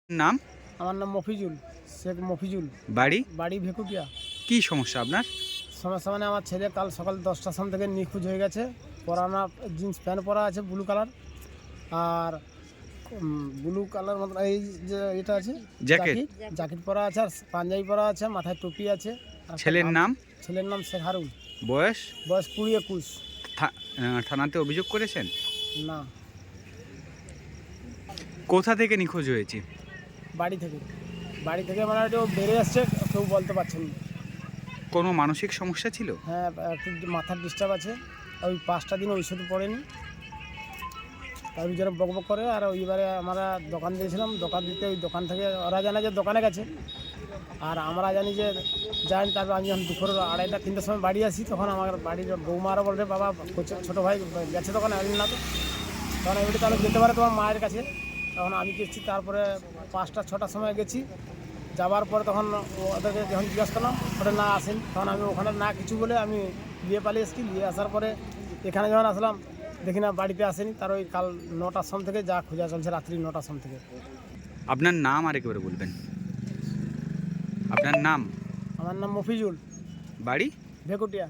নাম? আমার নাম মফিজুল, শেখ মফিজুল। বাড়ি? বাড়ি ভেকুটিয়া। কি সমস্যা আপনার? সমস্যা মানে আমার ছেলে কাল সকাল 10টার সময় থেকে নিখোঁজ হয়ে গেছে। পরানা জিন্স প্যান্ট পরা আছে ব্লু কালার, আর ব্লু কালার মতন এই যে এটা আছে জ্যাকেট? জ্যাকেট পরা আছে, আর পাঞ্জাবি পরা আছে, মাথায় টুপি আছে। আর ছেলের নাম? ছেলের নাম শেখ হারুন। বয়স? বয়স 20-21। থানাতে অভিযোগ করেছেন? না, কোথা থেকে নিখোঁজ হয়েছে? বাড়ি থেকে। বাড়ি থেকে মানে একটু বেড়ে আসছে, কেউ বলতে পারছেন না। কোনো মানসিক সমস্যা ছিল? হ্যাঁ, একটু মাথার ডিস্টার্ব আছে। ওই 5টা দিন ওষুধ পড়েনি, তার ভিতরে বকবক করে। আর ওইবারে আমরা দোকান দিয়েছিলাম, দোকান দিতে ওই দোকান থেকে ওরা জানে যে দোকানে গেছে, আর আমরা জানি যে যাই। তারপর আমি যখন দুপুর 2:30-3টার সময় বাড়ি আসি, তখন আমার বাড়ির বৌমারা বলবে বাবা ছোটো ভাই গেছে দোকানে, আমি না তো। তখন আমি বলি তাহলে যেতে পারে তোমার মায়ের কাছে। তখন আমি গেছি, তারপরে 5টা-6টার সময় গেছি। যাওয়ার পরে তখন ওদেরকে যখন জিজ্ঞাসা করলাম, ওটা না আসেন, তখন আমি ওখানে না কিছু বলে আমি নিয়ে পালিয়ে এসেছি। নিয়ে আসার পরে এখানে যখন আসলাম, দেখি না বাড়িতে আসেনি। তার ওই কাল 9টার সময় থেকে যা খোঁজা চলছে, রাত্রি 9টার সময় থেকে। আপনার নাম আর একেবারে বলবেন। আপনার নাম? আমার নাম মফিজুল। বাড়ি? ভেকুটিয়া।